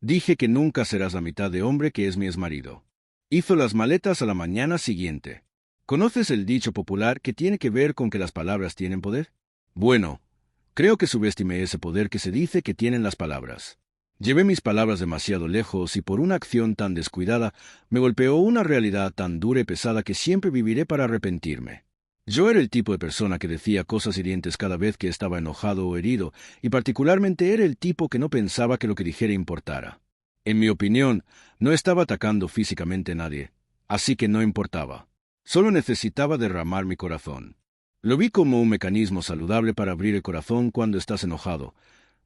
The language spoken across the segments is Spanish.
Dije que nunca serás la mitad de hombre que es mi exmarido. Hizo las maletas a la mañana siguiente. ¿Conoces el dicho popular que tiene que ver con que las palabras tienen poder? Bueno, creo que subestimé ese poder que se dice que tienen las palabras. Llevé mis palabras demasiado lejos y por una acción tan descuidada me golpeó una realidad tan dura y pesada que siempre viviré para arrepentirme. Yo era el tipo de persona que decía cosas hirientes cada vez que estaba enojado o herido, y particularmente era el tipo que no pensaba que lo que dijera importara. En mi opinión, no estaba atacando físicamente a nadie, así que no importaba. Solo necesitaba derramar mi corazón. Lo vi como un mecanismo saludable para abrir el corazón cuando estás enojado,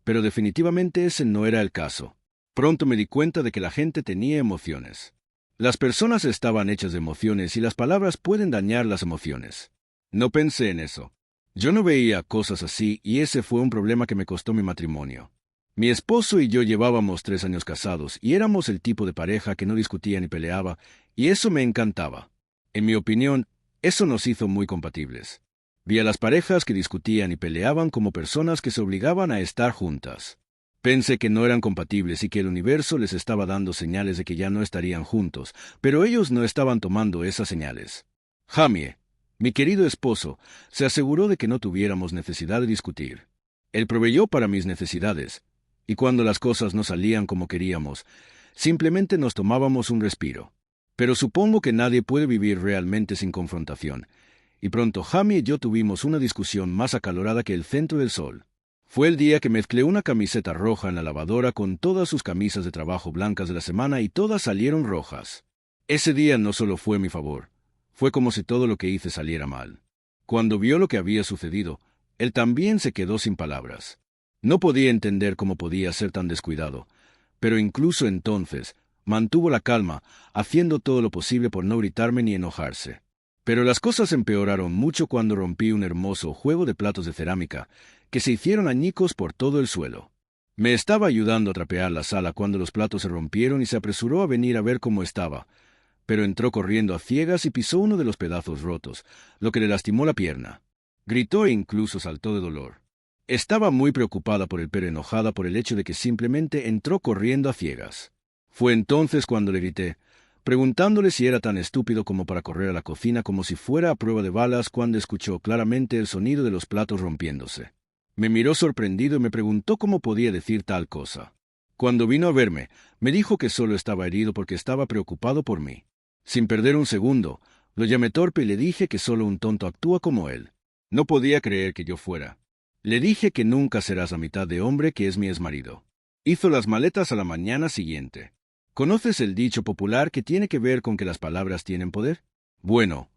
pero definitivamente ese no era el caso. Pronto me di cuenta de que la gente tenía emociones. Las personas estaban hechas de emociones y las palabras pueden dañar las emociones. No pensé en eso. Yo no veía cosas así y ese fue un problema que me costó mi matrimonio. Mi esposo y yo llevábamos 3 años casados y éramos el tipo de pareja que no discutía ni peleaba, y eso me encantaba. En mi opinión, eso nos hizo muy compatibles. Vi a las parejas que discutían y peleaban como personas que se obligaban a estar juntas. Pensé que no eran compatibles y que el universo les estaba dando señales de que ya no estarían juntos, pero ellos no estaban tomando esas señales. Jamie, mi querido esposo, se aseguró de que no tuviéramos necesidad de discutir. Él proveyó para mis necesidades, y cuando las cosas no salían como queríamos, simplemente nos tomábamos un respiro. Pero supongo que nadie puede vivir realmente sin confrontación, y pronto Jamie y yo tuvimos una discusión más acalorada que el centro del sol. Fue el día que mezclé una camiseta roja en la lavadora con todas sus camisas de trabajo blancas de la semana y todas salieron rojas. Ese día no solo fue a mi favor, fue como si todo lo que hice saliera mal. Cuando vio lo que había sucedido, él también se quedó sin palabras. No podía entender cómo podía ser tan descuidado, pero incluso entonces mantuvo la calma, haciendo todo lo posible por no gritarme ni enojarse. Pero las cosas empeoraron mucho cuando rompí un hermoso juego de platos de cerámica, que se hicieron añicos por todo el suelo. Me estaba ayudando a trapear la sala cuando los platos se rompieron y se apresuró a venir a ver cómo estaba, pero entró corriendo a ciegas y pisó uno de los pedazos rotos, lo que le lastimó la pierna. Gritó e incluso saltó de dolor. Estaba muy preocupada por él, pero enojada por el hecho de que simplemente entró corriendo a ciegas. Fue entonces cuando le grité, preguntándole si era tan estúpido como para correr a la cocina como si fuera a prueba de balas cuando escuchó claramente el sonido de los platos rompiéndose. Me miró sorprendido y me preguntó cómo podía decir tal cosa. Cuando vino a verme, me dijo que solo estaba herido porque estaba preocupado por mí. Sin perder un segundo, lo llamé torpe y le dije que solo un tonto actúa como él. No podía creer que yo fuera. Le dije que nunca serás la mitad de hombre que es mi exmarido. Hizo las maletas a la mañana siguiente. ¿Conoces el dicho popular que tiene que ver con que las palabras tienen poder? Bueno,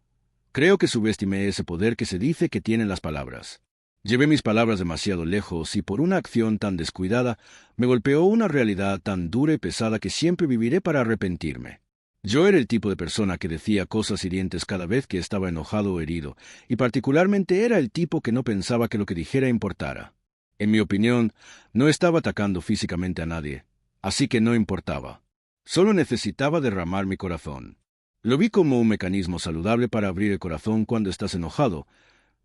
creo que subestimé ese poder que se dice que tienen las palabras. Llevé mis palabras demasiado lejos y por una acción tan descuidada me golpeó una realidad tan dura y pesada que siempre viviré para arrepentirme. Yo era el tipo de persona que decía cosas hirientes cada vez que estaba enojado o herido, y particularmente era el tipo que no pensaba que lo que dijera importara. En mi opinión, no estaba atacando físicamente a nadie, así que no importaba. Solo necesitaba derramar mi corazón. Lo vi como un mecanismo saludable para abrir el corazón cuando estás enojado,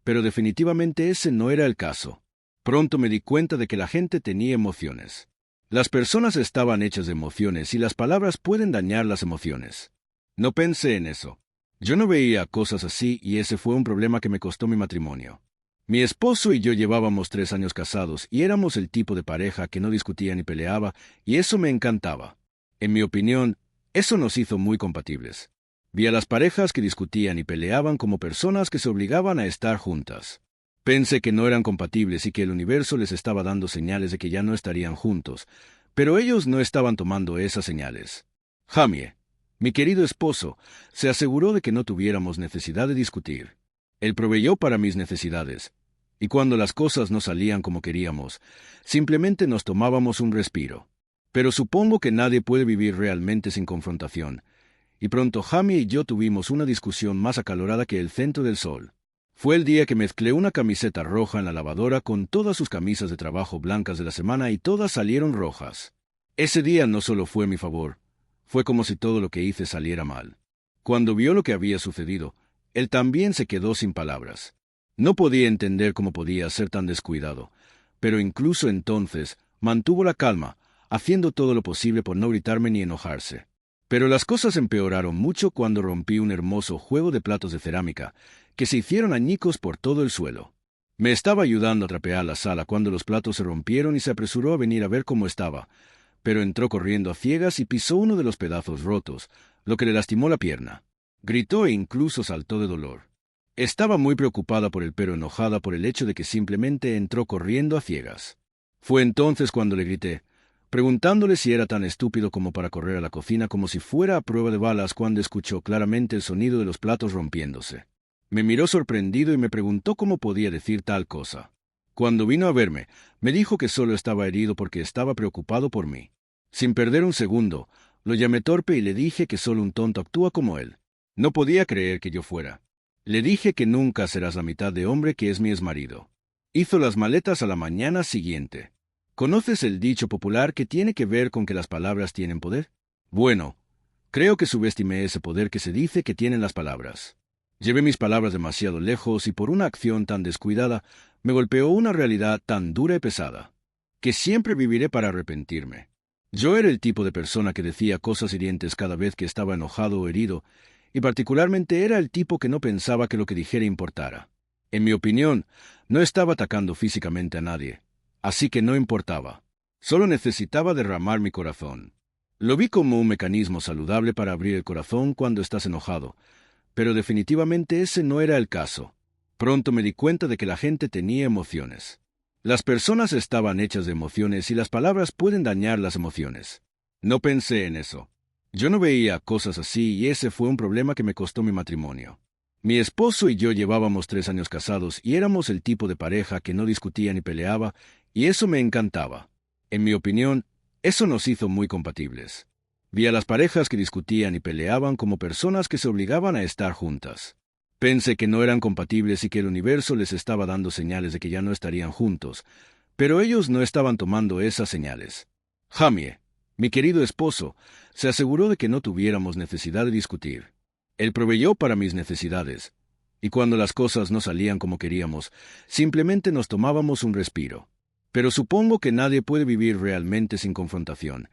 pero definitivamente ese no era el caso. Pronto me di cuenta de que la gente tenía emociones. Las personas estaban hechas de emociones y las palabras pueden dañar las emociones. No pensé en eso. Yo no veía cosas así y ese fue un problema que me costó mi matrimonio. Mi esposo y yo llevábamos 3 años casados y éramos el tipo de pareja que no discutía ni peleaba, y eso me encantaba. En mi opinión, eso nos hizo muy compatibles. Vi a las parejas que discutían y peleaban como personas que se obligaban a estar juntas. Pensé que no eran compatibles y que el universo les estaba dando señales de que ya no estarían juntos, pero ellos no estaban tomando esas señales. Jamie, mi querido esposo, se aseguró de que no tuviéramos necesidad de discutir. Él proveyó para mis necesidades, y cuando las cosas no salían como queríamos, simplemente nos tomábamos un respiro. Pero supongo que nadie puede vivir realmente sin confrontación, y pronto Jamie y yo tuvimos una discusión más acalorada que el centro del sol. Fue el día que mezclé una camiseta roja en la lavadora con todas sus camisas de trabajo blancas de la semana y todas salieron rojas. Ese día no solo fue a mi favor, fue como si todo lo que hice saliera mal. Cuando vio lo que había sucedido, él también se quedó sin palabras. No podía entender cómo podía ser tan descuidado, pero incluso entonces mantuvo la calma, haciendo todo lo posible por no gritarme ni enojarse. Pero las cosas empeoraron mucho cuando rompí un hermoso juego de platos de cerámica, que se hicieron añicos por todo el suelo. Me estaba ayudando a trapear la sala cuando los platos se rompieron y se apresuró a venir a ver cómo estaba, pero entró corriendo a ciegas y pisó uno de los pedazos rotos, lo que le lastimó la pierna. Gritó e incluso saltó de dolor. Estaba muy preocupada por él, pero enojada por el hecho de que simplemente entró corriendo a ciegas. Fue entonces cuando le grité, preguntándole si era tan estúpido como para correr a la cocina como si fuera a prueba de balas, cuando escuchó claramente el sonido de los platos rompiéndose. Me miró sorprendido y me preguntó cómo podía decir tal cosa. Cuando vino a verme, me dijo que solo estaba herido porque estaba preocupado por mí. Sin perder un segundo, lo llamé torpe y le dije que solo un tonto actúa como él. No podía creer que yo fuera. Le dije que nunca serás la mitad de hombre que es mi exmarido. Hizo las maletas a la mañana siguiente. ¿Conoces el dicho popular que tiene que ver con que las palabras tienen poder? Bueno, creo que subestimé ese poder que se dice que tienen las palabras. Llevé mis palabras demasiado lejos y por una acción tan descuidada me golpeó una realidad tan dura y pesada, que siempre viviré para arrepentirme. Yo era el tipo de persona que decía cosas hirientes cada vez que estaba enojado o herido, y particularmente era el tipo que no pensaba que lo que dijera importara. En mi opinión, no estaba atacando físicamente a nadie, así que no importaba. Solo necesitaba derramar mi corazón. Lo vi como un mecanismo saludable para abrir el corazón cuando estás enojado, pero definitivamente ese no era el caso. Pronto me di cuenta de que la gente tenía emociones. Las personas estaban hechas de emociones y las palabras pueden dañar las emociones. No pensé en eso. Yo no veía cosas así y ese fue un problema que me costó mi matrimonio. Mi esposo y yo llevábamos 3 años casados y éramos el tipo de pareja que no discutía ni peleaba, y eso me encantaba. En mi opinión, eso nos hizo muy compatibles. Vi a las parejas que discutían y peleaban como personas que se obligaban a estar juntas. Pensé que no eran compatibles y que el universo les estaba dando señales de que ya no estarían juntos, pero ellos no estaban tomando esas señales. Jamie, mi querido esposo, se aseguró de que no tuviéramos necesidad de discutir. Él proveyó para mis necesidades, y cuando las cosas no salían como queríamos, simplemente nos tomábamos un respiro. Pero supongo que nadie puede vivir realmente sin confrontación,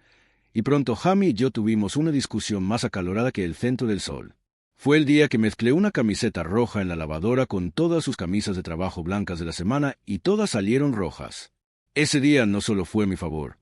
y pronto Jamie y yo tuvimos una discusión más acalorada que el centro del sol. Fue el día que mezclé una camiseta roja en la lavadora con todas sus camisas de trabajo blancas de la semana y todas salieron rojas. Ese día no solo fue mi favor,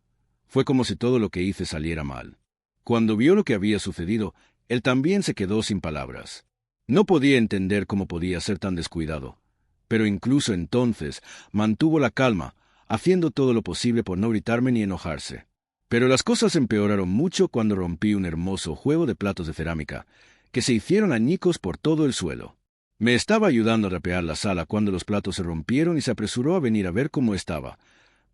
fue como si todo lo que hice saliera mal. Cuando vio lo que había sucedido, él también se quedó sin palabras. No podía entender cómo podía ser tan descuidado, pero incluso entonces mantuvo la calma, haciendo todo lo posible por no gritarme ni enojarse. Pero las cosas empeoraron mucho cuando rompí un hermoso juego de platos de cerámica, que se hicieron añicos por todo el suelo. Me estaba ayudando a trapear la sala cuando los platos se rompieron y se apresuró a venir a ver cómo estaba,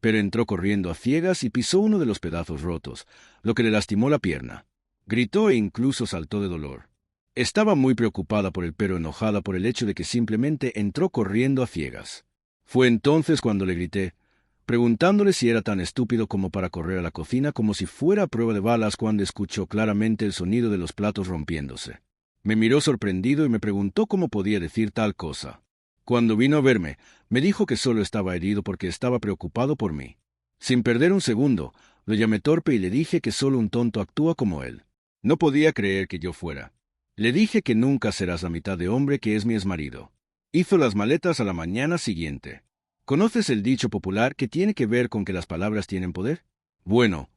pero entró corriendo a ciegas y pisó uno de los pedazos rotos, lo que le lastimó la pierna. Gritó e incluso saltó de dolor. Estaba muy preocupada por él, pero enojada por el hecho de que simplemente entró corriendo a ciegas. Fue entonces cuando le grité, preguntándole si era tan estúpido como para correr a la cocina como si fuera a prueba de balas, cuando escuchó claramente el sonido de los platos rompiéndose. Me miró sorprendido y me preguntó cómo podía decir tal cosa. Cuando vino a verme, me dijo que solo estaba herido porque estaba preocupado por mí. Sin perder un segundo, lo llamé torpe y le dije que solo un tonto actúa como él. No podía creer que yo fuera. Le dije que nunca serás la mitad de hombre que es mi exmarido. Hizo las maletas a la mañana siguiente. ¿Conoces el dicho popular que tiene que ver con que las palabras tienen poder? Bueno,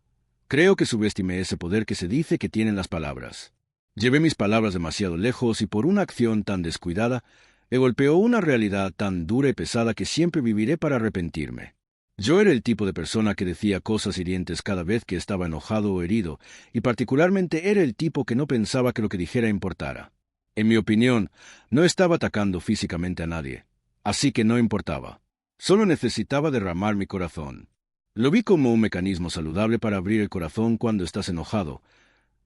creo que subestimé ese poder que se dice que tienen las palabras. Llevé mis palabras demasiado lejos y por una acción tan descuidada, me golpeó una realidad tan dura y pesada que siempre viviré para arrepentirme. Yo era el tipo de persona que decía cosas hirientes cada vez que estaba enojado o herido, y particularmente era el tipo que no pensaba que lo que dijera importara. En mi opinión, no estaba atacando físicamente a nadie, así que no importaba. Solo necesitaba derramar mi corazón. Lo vi como un mecanismo saludable para abrir el corazón cuando estás enojado,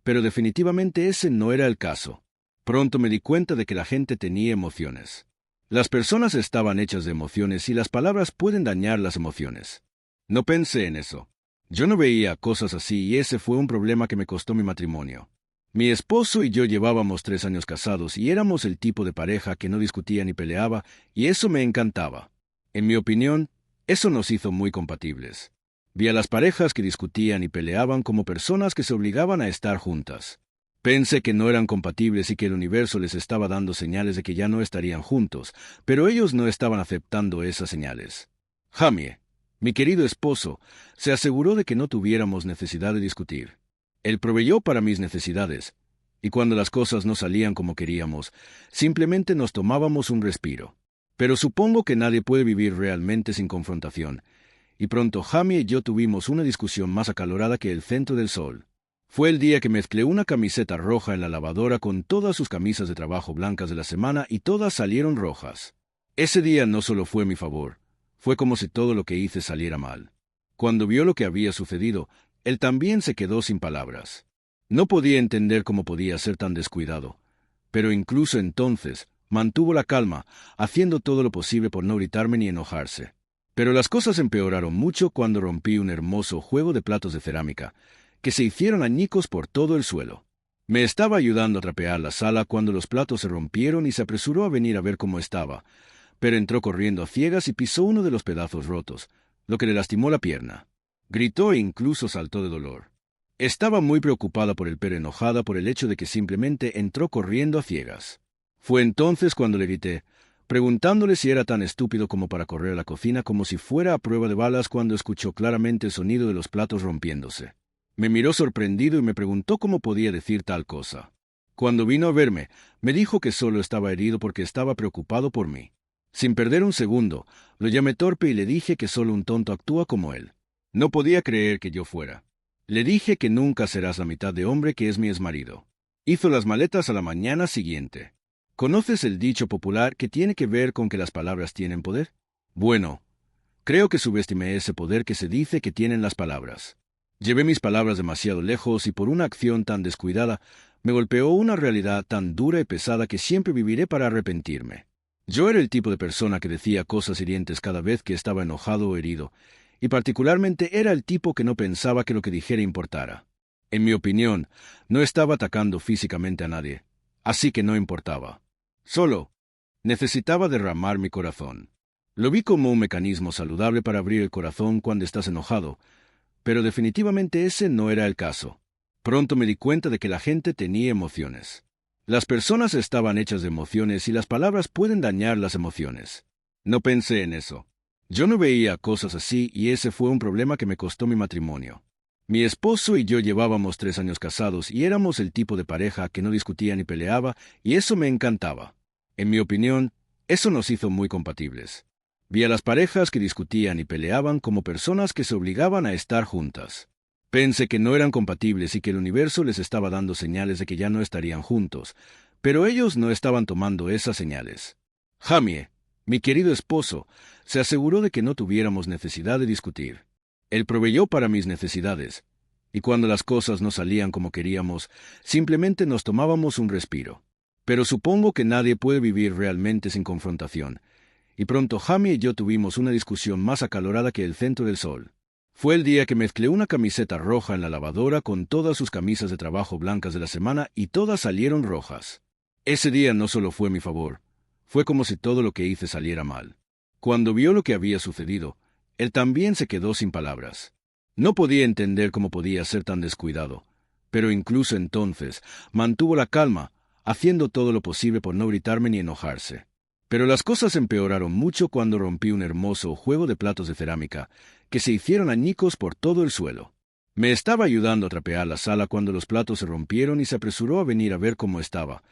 pero definitivamente ese no era el caso. Pronto me di cuenta de que la gente tenía emociones. Las personas estaban hechas de emociones y las palabras pueden dañar las emociones. No pensé en eso. Yo no veía cosas así y ese fue un problema que me costó mi matrimonio. Mi esposo y yo llevábamos 3 años casados y éramos el tipo de pareja que no discutía ni peleaba, y eso me encantaba. En mi opinión, eso nos hizo muy compatibles. Vi a las parejas que discutían y peleaban como personas que se obligaban a estar juntas. Pensé que no eran compatibles y que el universo les estaba dando señales de que ya no estarían juntos, pero ellos no estaban aceptando esas señales. Jamie, mi querido esposo, se aseguró de que no tuviéramos necesidad de discutir. Él proveyó para mis necesidades, y cuando las cosas no salían como queríamos, simplemente nos tomábamos un respiro. Pero supongo que nadie puede vivir realmente sin confrontación, y pronto Jamie y yo tuvimos una discusión más acalorada que el centro del sol. Fue el día que mezclé una camiseta roja en la lavadora con todas sus camisas de trabajo blancas de la semana y todas salieron rojas. Ese día no solo fue mi favor, fue como si todo lo que hice saliera mal. Cuando vio lo que había sucedido, él también se quedó sin palabras. No podía entender cómo podía ser tan descuidado, pero incluso entonces mantuvo la calma, haciendo todo lo posible por no gritarme ni enojarse. Pero las cosas empeoraron mucho cuando rompí un hermoso juego de platos de cerámica, que se hicieron añicos por todo el suelo. Me estaba ayudando a trapear la sala cuando los platos se rompieron y se apresuró a venir a ver cómo estaba, pero entró corriendo a ciegas y pisó uno de los pedazos rotos, lo que le lastimó la pierna. Gritó e incluso saltó de dolor. Estaba muy preocupada por él, pero enojada por el hecho de que simplemente entró corriendo a ciegas. Fue entonces cuando le grité, preguntándole si era tan estúpido como para correr a la cocina como si fuera a prueba de balas cuando escuchó claramente el sonido de los platos rompiéndose. Me miró sorprendido y me preguntó cómo podía decir tal cosa. Cuando vino a verme, me dijo que solo estaba herido porque estaba preocupado por mí. Sin perder un segundo, lo llamé torpe y le dije que solo un tonto actúa como él. No podía creer que yo fuera. Le dije que nunca serás la mitad de hombre que es mi exmarido. Hizo las maletas a la mañana siguiente. ¿Conoces el dicho popular que tiene que ver con que las palabras tienen poder? Bueno, creo que subestimé ese poder que se dice que tienen las palabras. Llevé mis palabras demasiado lejos y por una acción tan descuidada me golpeó una realidad tan dura y pesada que siempre viviré para arrepentirme. Yo era el tipo de persona que decía cosas hirientes cada vez que estaba enojado o herido, y particularmente era el tipo que no pensaba que lo que dijera importara. En mi opinión, no estaba atacando físicamente a nadie, así que no importaba. Solo necesitaba derramar mi corazón. Lo vi como un mecanismo saludable para abrir el corazón cuando estás enojado, pero definitivamente ese no era el caso. Pronto me di cuenta de que la gente tenía emociones. Las personas estaban hechas de emociones y las palabras pueden dañar las emociones. No pensé en eso. Yo no veía cosas así y ese fue un problema que me costó mi matrimonio. Mi esposo y yo llevábamos 3 años casados y éramos el tipo de pareja que no discutía ni peleaba y eso me encantaba. En mi opinión, eso nos hizo muy compatibles. Vi a las parejas que discutían y peleaban como personas que se obligaban a estar juntas. Pensé que no eran compatibles y que el universo les estaba dando señales de que ya no estarían juntos, pero ellos no estaban tomando esas señales. Jamie, mi querido esposo, se aseguró de que no tuviéramos necesidad de discutir. Él proveyó para mis necesidades, y cuando las cosas no salían como queríamos, simplemente nos tomábamos un respiro. Pero supongo que nadie puede vivir realmente sin confrontación, y pronto Jamie y yo tuvimos una discusión más acalorada que el centro del sol. Fue el día que mezclé una camiseta roja en la lavadora con todas sus camisas de trabajo blancas de la semana y todas salieron rojas. Ese día no solo fue mi favor, fue como si todo lo que hice saliera mal. Cuando vio lo que había sucedido, él también se quedó sin palabras. No podía entender cómo podía ser tan descuidado, pero incluso entonces mantuvo la calma, haciendo todo lo posible por no gritarme ni enojarse. Pero las cosas empeoraron mucho cuando rompí un hermoso juego de platos de cerámica, que se hicieron añicos por todo el suelo. Me estaba ayudando a trapear la sala cuando los platos se rompieron y se apresuró a venir a ver cómo estaba,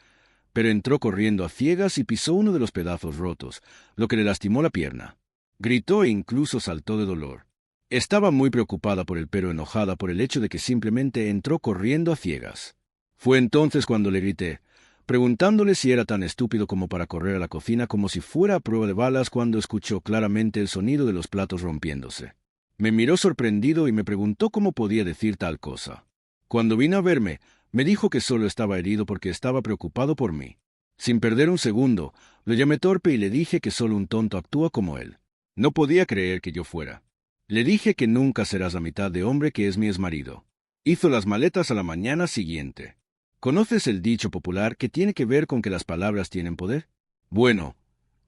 pero entró corriendo a ciegas y pisó uno de los pedazos rotos, lo que le lastimó la pierna. Gritó e incluso saltó de dolor. Estaba muy preocupada por él, pero enojada por el hecho de que simplemente entró corriendo a ciegas. Fue entonces cuando le grité, preguntándole si era tan estúpido como para correr a la cocina como si fuera a prueba de balas cuando escuchó claramente el sonido de los platos rompiéndose. Me miró sorprendido y me preguntó cómo podía decir tal cosa. Cuando vino a verme, me dijo que solo estaba herido porque estaba preocupado por mí. Sin perder un segundo, lo llamé torpe y le dije que solo un tonto actúa como él. No podía creer que yo fuera. Le dije que nunca serás la mitad de hombre que es mi exmarido. Hizo las maletas a la mañana siguiente. ¿Conoces el dicho popular que tiene que ver con que las palabras tienen poder? Bueno,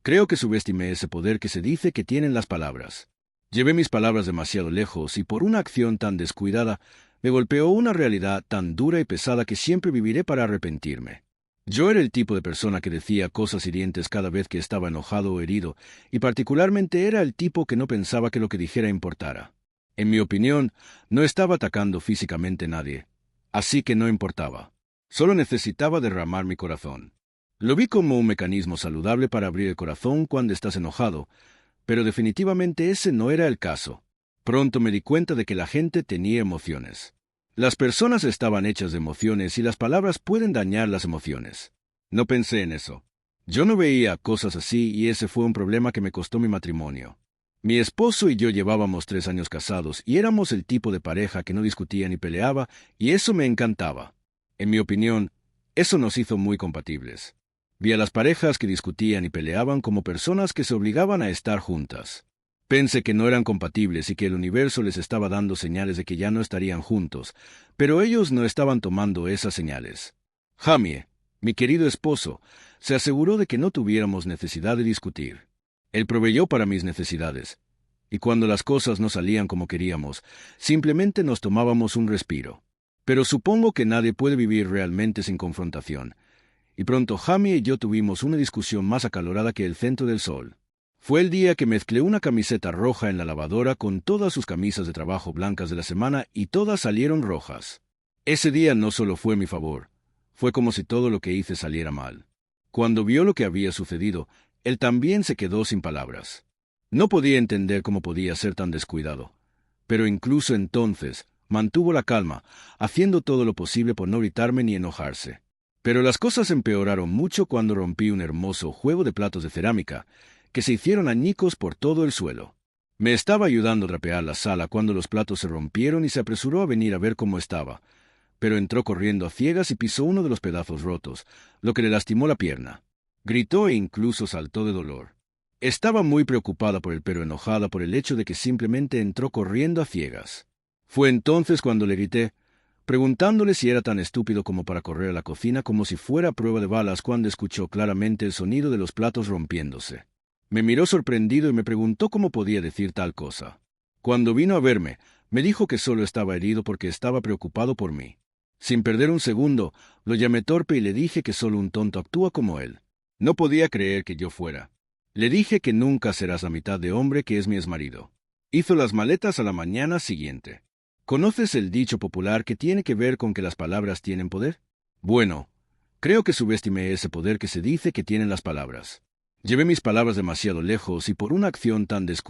creo que subestimé ese poder que se dice que tienen las palabras. Llevé mis palabras demasiado lejos y por una acción tan descuidada me golpeó una realidad tan dura y pesada que siempre viviré para arrepentirme. Yo era el tipo de persona que decía cosas hirientes cada vez que estaba enojado o herido, y particularmente era el tipo que no pensaba que lo que dijera importara. En mi opinión, no estaba atacando físicamente a nadie, así que no importaba. Solo necesitaba derramar mi corazón. Lo vi como un mecanismo saludable para abrir el corazón cuando estás enojado, pero definitivamente ese no era el caso. Pronto me di cuenta de que la gente tenía emociones. Las personas estaban hechas de emociones y las palabras pueden dañar las emociones. No pensé en eso. Yo no veía cosas así y ese fue un problema que me costó mi matrimonio. Mi esposo y yo llevábamos 3 años casados y éramos el tipo de pareja que no discutía ni peleaba, y eso me encantaba. En mi opinión, eso nos hizo muy compatibles. Vi a las parejas que discutían y peleaban como personas que se obligaban a estar juntas. Pensé que no eran compatibles y que el universo les estaba dando señales de que ya no estarían juntos, pero ellos no estaban tomando esas señales. Jamie, mi querido esposo, se aseguró de que no tuviéramos necesidad de discutir. Él proveyó para mis necesidades, y cuando las cosas no salían como queríamos, simplemente nos tomábamos un respiro. Pero supongo que nadie puede vivir realmente sin confrontación, y pronto Jamie y yo tuvimos una discusión más acalorada que el centro del sol. Fue el día que mezclé una camiseta roja en la lavadora con todas sus camisas de trabajo blancas de la semana y todas salieron rojas. Ese día no solo fue a mi favor, fue como si todo lo que hice saliera mal. Cuando vio lo que había sucedido, él también se quedó sin palabras. No podía entender cómo podía ser tan descuidado, pero incluso entonces mantuvo la calma, haciendo todo lo posible por no gritarme ni enojarse. Pero las cosas empeoraron mucho cuando rompí un hermoso juego de platos de cerámica, que se hicieron añicos por todo el suelo. Me estaba ayudando a trapear la sala cuando los platos se rompieron y se apresuró a venir a ver cómo estaba, pero entró corriendo a ciegas y pisó uno de los pedazos rotos, lo que le lastimó la pierna. Gritó e incluso saltó de dolor. Estaba muy preocupada por él, pero enojada por el hecho de que simplemente entró corriendo a ciegas. Fue entonces cuando le grité, preguntándole si era tan estúpido como para correr a la cocina como si fuera a prueba de balas, cuando escuchó claramente el sonido de los platos rompiéndose. Me miró sorprendido y me preguntó cómo podía decir tal cosa. Cuando vino a verme, me dijo que solo estaba herido porque estaba preocupado por mí. Sin perder un segundo, lo llamé torpe y le dije que solo un tonto actúa como él. No podía creer que yo fuera. Le dije que nunca serás la mitad de hombre que es mi exmarido. Hizo las maletas a la mañana siguiente. ¿Conoces el dicho popular que tiene que ver con que las palabras tienen poder? Bueno, creo que subestimé ese poder que se dice que tienen las palabras. Llevé mis palabras demasiado lejos y por una acción tan descuidada